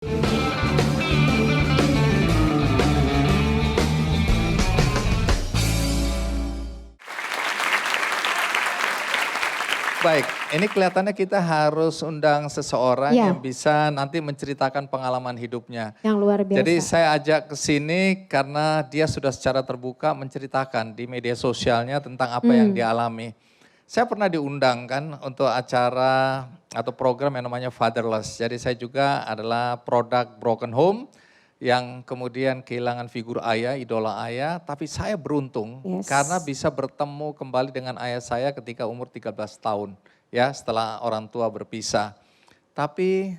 Baik, ini kelihatannya kita harus undang seseorang yang bisa nanti menceritakan pengalaman hidupnya. Yang luar biasa. Jadi saya ajak ke sini karena dia sudah secara terbuka menceritakan di media sosialnya tentang apa yang dia alami. Saya pernah diundang kan untuk acara atau program yang namanya Fatherless. Jadi saya juga adalah produk Broken Home yang kemudian kehilangan figur ayah, idola ayah. Tapi saya beruntung karena bisa bertemu kembali dengan ayah saya ketika umur 13 tahun. Ya, setelah orang tua berpisah. Tapi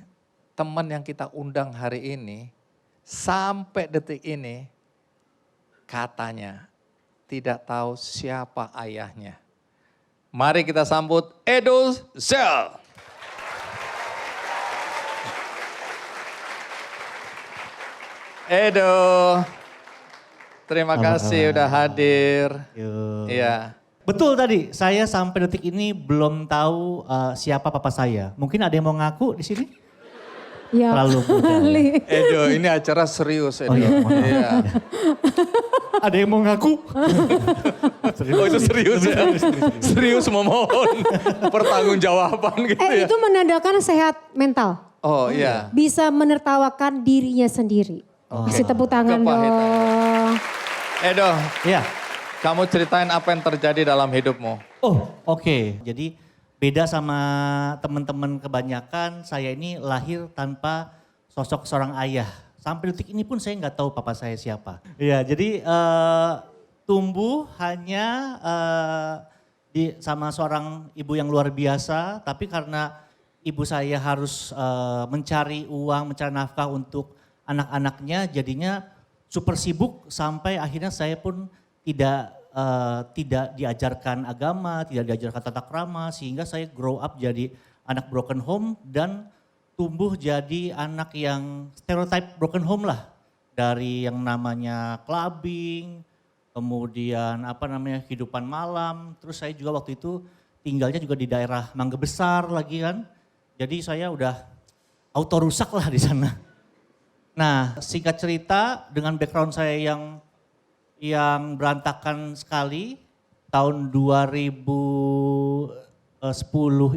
teman yang kita undang hari ini sampai detik ini katanya tidak tahu siapa ayahnya. Mari kita sambut Edo Zell. Edo, terima kasih udah hadir. Iya. Betul tadi, saya sampai detik ini belum tahu siapa papa saya. Mungkin ada yang mau ngaku di sini? Ya, terlalu muda. Edo, ini acara serius Edo. Oh iya. Ada yang mau ngaku? Oh itu serius ya? Serius memohon pertanggungjawaban gitu ya? itu menandakan sehat mental. Oh iya. Bisa menertawakan dirinya sendiri. Kasih tepuk tangan dong. Edo, ya. Kamu ceritain apa yang terjadi dalam hidupmu. Oh oke. Jadi beda sama teman-teman kebanyakan, saya ini lahir tanpa sosok seorang ayah. Sampai detik ini pun saya nggak tahu papa saya siapa. Iya, jadi tumbuh hanya sama seorang ibu yang luar biasa, tapi karena ibu saya harus mencari uang, mencari nafkah untuk anak-anaknya, jadinya super sibuk sampai akhirnya saya pun tidak diajarkan agama, tidak diajarkan tata krama, sehingga saya grow up jadi anak broken home dan tumbuh jadi anak yang stereotype broken home lah. Dari yang namanya clubbing, kemudian kehidupan malam. Terus saya juga waktu itu tinggalnya juga di daerah Mangga Besar lagi kan. Jadi saya udah auto rusak lah di sana. Nah singkat cerita dengan background saya yang berantakan sekali, tahun 2010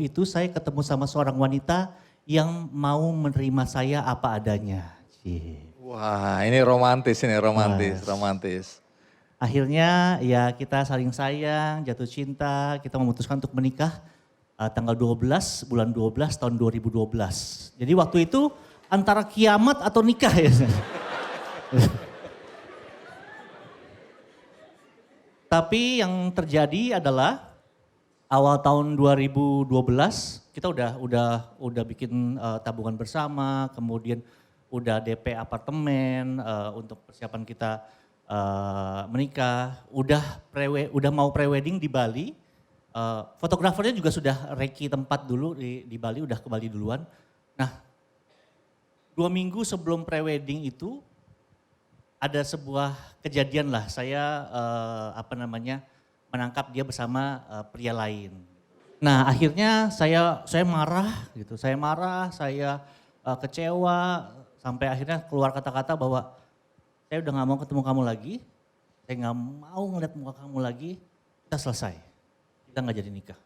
itu saya ketemu sama seorang wanita yang mau menerima saya apa adanya. Wah ini romantis. Akhirnya ya kita saling sayang, jatuh cinta, kita memutuskan untuk menikah tanggal 12 bulan 12 tahun 2012. Jadi waktu itu antara kiamat atau nikah ya. Tapi yang terjadi adalah awal tahun 2012 kita udah bikin tabungan bersama, kemudian udah DP apartemen untuk persiapan kita menikah, udah mau prewedding di Bali. Fotografernya juga sudah reki tempat dulu di Bali, udah ke Bali duluan. Nah, 2 minggu sebelum prewedding itu ada sebuah kejadian lah, saya menangkap dia bersama pria lain. Nah akhirnya saya marah gitu, saya kecewa sampai akhirnya keluar kata-kata bahwa saya udah gak mau ketemu kamu lagi, saya gak mau ngeliat muka kamu lagi, kita selesai, kita gak jadi nikah.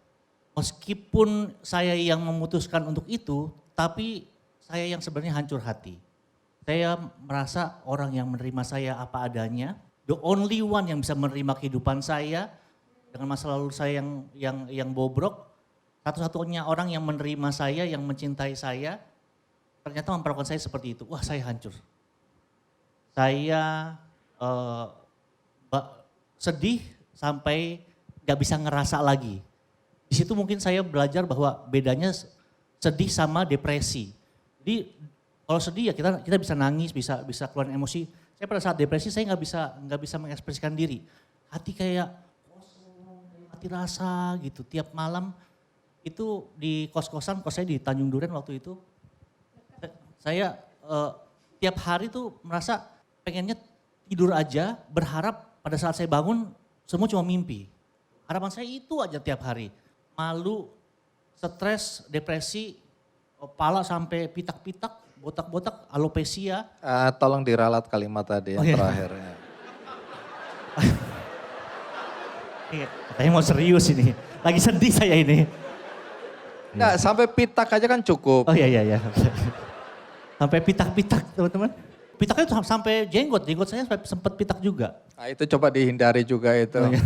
Meskipun saya yang memutuskan untuk itu, tapi saya yang sebenarnya hancur hati. Saya merasa orang yang menerima saya apa adanya, the only one yang bisa menerima kehidupan saya dengan masa lalu saya yang bobrok, satu-satunya orang yang menerima saya, yang mencintai saya, ternyata memperlakukan saya seperti itu. Wah, saya hancur. Saya sedih sampai gak bisa ngerasa lagi. Di situ mungkin saya belajar bahwa bedanya sedih sama depresi. Jadi kalau sedih ya kita bisa nangis, bisa keluar emosi. Saya pada saat depresi saya nggak bisa mengekspresikan diri. Hati kayak kosong, mati rasa gitu. Tiap malam itu di kos-kosan, kos saya di Tanjung Duren waktu itu. Saya tiap hari tuh merasa pengennya tidur aja, berharap pada saat saya bangun semua cuma mimpi. Harapan saya itu aja tiap hari. Malu, stres, depresi, kepala sampai pitak-pitak, botak-botak, alopecia. Tolong diralat kalimat tadi yang Oh, iya. terakhir. Ya. Katanya mau serius ini. Lagi sedih saya ini. Nggak, sampai pitak aja kan cukup. Oh iya. Sampai pitak-pitak teman-teman. Pitaknya tuh sampai jenggot saya sempat pitak juga. Nah, itu coba dihindari juga itu. Oh, iya.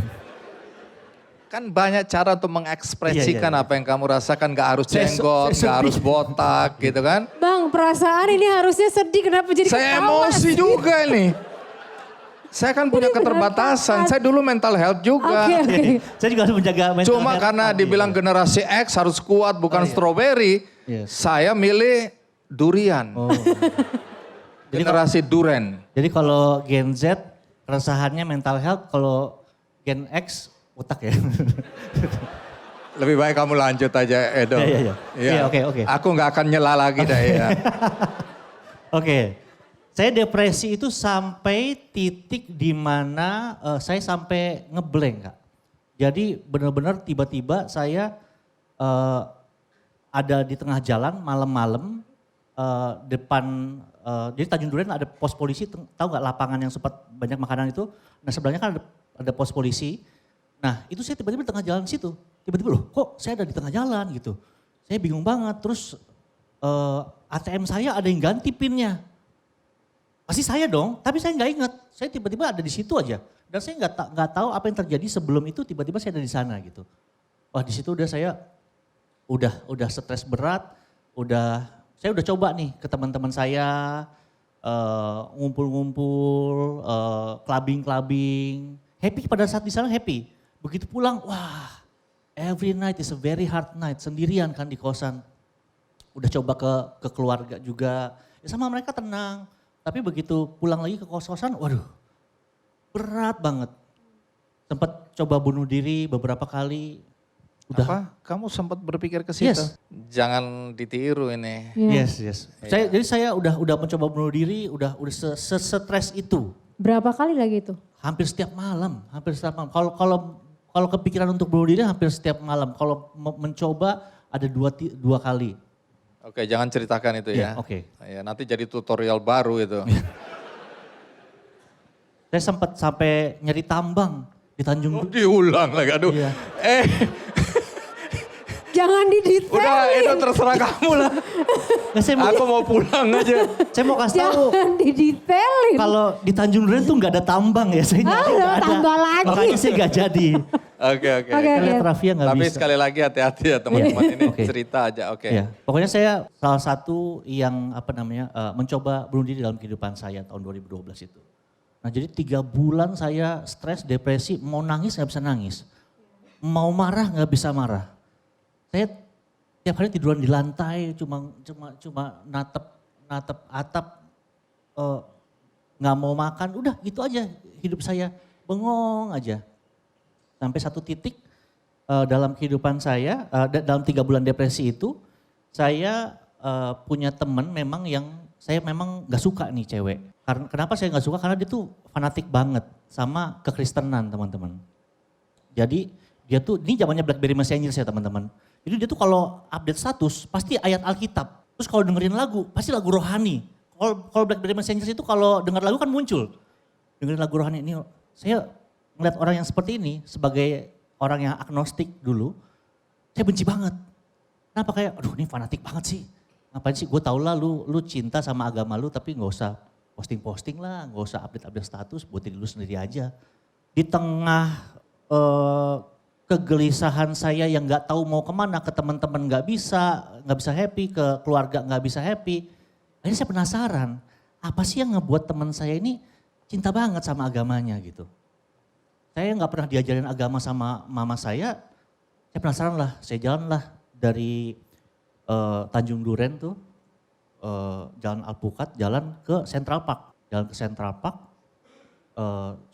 Kan banyak cara untuk mengekspresikan Iya. apa yang kamu rasakan. Gak harus Saya jenggot, sedih. gak harus botak gitu kan. Bang, perasaan ini harusnya sedih, kenapa jadi Saya ketawa emosi sih? juga ini. Saya kan punya Ini keterbatasan. berantakan. Saya dulu mental health juga. Oke. Saya juga harus menjaga mental Cuma health karena tadi. dibilang generasi X harus kuat bukan Oh, iya. strawberry. Yes. Saya milih durian. Oh. Generasi duren. Jadi kalau Gen Z keresahannya mental health, kalau Gen X otak ya. Lebih baik kamu lanjut aja Edo. Iya. Iya, oke. Aku nggak akan nyela lagi dah ya. Oke. Saya depresi itu sampai titik di mana saya sampai ngeblank, Kak. Jadi benar-benar tiba-tiba saya ada di tengah jalan malam-malam depan jadi Tanjung Duren ada pos polisi, tahu nggak lapangan yang sempat banyak makanan itu? Nah sebelahnya kan ada pos polisi. Nah itu saya tiba-tiba di tengah jalan situ. Tiba-tiba loh kok saya ada di tengah jalan gitu. Saya bingung banget. Terus ATM saya ada yang ganti pinnya. Pasti saya dong, tapi saya nggak ingat. Saya tiba-tiba ada di situ aja. Dan saya nggak tahu apa yang terjadi sebelum itu tiba-tiba saya ada di sana gitu. Wah di situ udah saya udah stres berat, saya udah coba nih ke teman-teman saya ngumpul-ngumpul, clubbing. Happy pada saat di sana happy. Begitu pulang, wah every night is a very hard night. Sendirian kan di kosan. Udah coba ke keluarga juga. Ya sama mereka tenang. Tapi begitu pulang lagi ke kos-kosan, waduh berat banget. Sempat coba bunuh diri beberapa kali. Udah. Apa? Kamu sempat berpikir ke situ? Yes. Jangan ditiru ini. Iya. Yes. Jadi saya udah mencoba bunuh diri, udah stres itu. Berapa kali lagi itu? Hampir setiap malam. Kalau kepikiran untuk bunuh diri hampir setiap malam. Kalau mencoba ada dua kali. Oke, jangan ceritakan itu ya. Iya, oke. Ya, nanti jadi tutorial baru itu. Saya sempat sampai nyari tambang di Tanjung Oh, diulang lagi, aduh. Iya. Jangan didetailin. Udah itu terserah kamu lah. Nah, Aku mau pulang aja. saya mau kasih tahu. Jangan didetailin. Kalau di Tanjung Duren tuh nggak ada tambang ya, saya nyari Ada, nggak ada. tambah lagi. Makanya saya nggak jadi. Oke. Oke. Saya lihat Rafia nggak Tapi bisa. sekali lagi hati-hati ya teman-teman, ini Oke. cerita aja, oke. Ya, pokoknya saya salah satu yang mencoba bunuh diri dalam kehidupan saya tahun 2012 itu. Nah jadi 3 bulan saya stres, depresi, mau nangis nggak bisa nangis. Mau marah nggak bisa marah. Saya tiap hari tiduran di lantai, cuma natep atap, nggak mau makan, udah gitu aja hidup saya, bengong aja. Sampai satu titik dalam kehidupan saya, dalam 3 bulan depresi itu, saya punya teman memang yang saya memang nggak suka nih cewek. Kenapa saya nggak suka? Karena dia tuh fanatik banget sama kekristenan teman-teman. Jadi dia tuh, ini zamannya BlackBerry Messenger ya teman-teman. Jadi dia tuh kalau update status pasti ayat Alkitab. Terus kalau dengerin lagu pasti lagu rohani. Kalau BlackBerry Messenger itu kalau denger lagu kan muncul. Dengerin lagu rohani ini. Saya ngeliat orang yang seperti ini sebagai orang yang agnostik dulu. Saya benci banget. Kenapa kayak aduh ini fanatik banget sih. Ngapain sih, gue tau lah lu cinta sama agama lu tapi gak usah posting-posting lah. Gak usah update-update status buat diri lu sendiri aja. Di tengah kegelisahan saya yang nggak tahu mau kemana, ke teman-teman nggak bisa happy, ke keluarga nggak bisa happy. Akhirnya saya penasaran, apa sih yang ngebuat teman saya ini cinta banget sama agamanya gitu. Saya nggak pernah diajarin agama sama mama saya penasaran lah, saya jalan lah dari Tanjung Duren tuh, Jalan Alpukat, jalan ke Central Park. Jalan ke Central Park,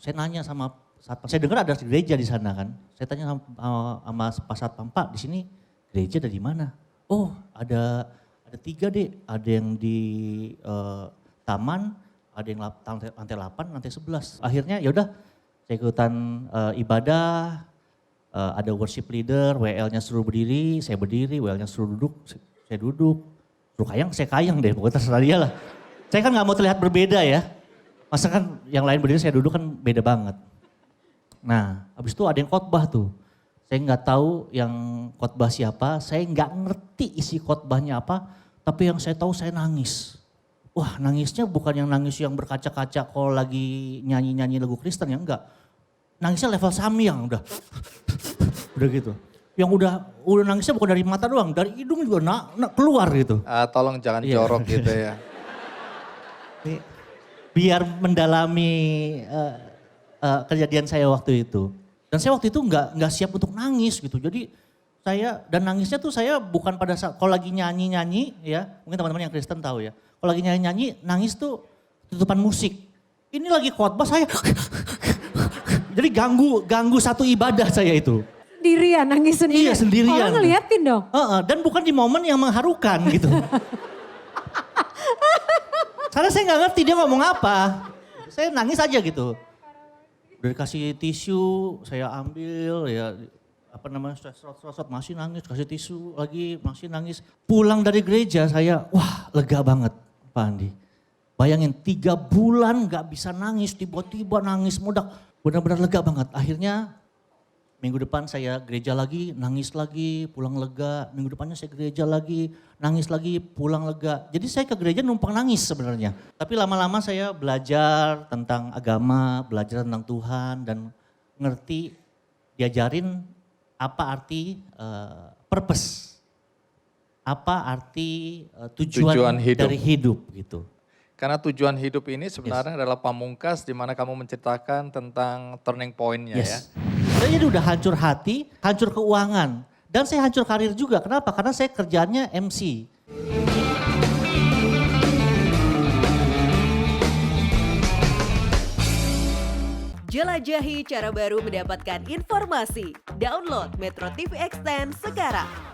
saya nanya sama satpam, saya dengar ada gereja di sana kan. Saya tanya sama Pak Satpam, Pak di sini gereja ada di mana? Oh ada 3 deh, ada yang di taman, ada yang lantai 8, lantai 11. Akhirnya yaudah saya ikutan ibadah, ada worship leader, WL-nya suruh berdiri, saya berdiri, WL-nya suruh duduk, saya duduk. Suruh kayang, saya kayang deh, pokoknya terserah dia lah. Saya kan gak mau terlihat berbeda ya. Masa kan yang lain berdiri, saya duduk kan beda banget. Nah, habis itu ada yang khotbah tuh. Saya nggak tahu yang khotbah siapa, saya nggak ngerti isi khotbahnya apa, tapi yang saya tahu saya nangis. Wah, nangisnya bukan yang nangis yang berkaca-kaca kalau lagi nyanyi-nyanyi lagu Kristen ya, enggak. Nangisnya level Samyang udah. Udah gitu. Yang udah nangisnya bukan dari mata doang, dari hidung juga keluar gitu. Tolong jangan jorok gitu ya. Biar mendalami kejadian saya waktu itu. Dan saya waktu itu nggak siap untuk nangis gitu. Jadi dan nangisnya tuh saya bukan pada saat, kalau lagi nyanyi-nyanyi ya, mungkin teman-teman yang Kristen tahu ya. Kalau lagi nyanyi-nyanyi, nangis tuh tutupan musik. Ini lagi khotbah saya, jadi ganggu satu ibadah saya itu. Sendirian, nangis sendirian. Iya sendirian. Orang ngeliatin dong. Dan bukan di momen yang mengharukan gitu. Karena saya nggak ngerti dia ngomong apa. Saya nangis aja gitu. Udah dikasih tisu, saya ambil ya strot masih nangis, kasih tisu lagi masih nangis. Pulang dari gereja saya, wah lega banget Pak Andi. Bayangin 3 bulan gak bisa nangis, tiba-tiba nangis mudak. Benar-benar lega banget. Akhirnya minggu depan saya gereja lagi, nangis lagi, pulang lega. Minggu depannya saya gereja lagi, nangis lagi, pulang lega. Jadi saya ke gereja numpang nangis sebenarnya. Tapi lama-lama saya belajar tentang agama, belajar tentang Tuhan dan ngerti, diajarin apa arti purpose. Apa arti tujuan hidup. Dari hidup gitu. Karena tujuan hidup ini sebenarnya adalah pamungkas di mana kamu menceritakan tentang turning point-nya ya. Saya jadi udah hancur hati, hancur keuangan. Dan saya hancur karir juga. Kenapa? Karena saya kerjaannya MC. Jelajahi cara baru mendapatkan informasi. Download Metro TV Extend sekarang.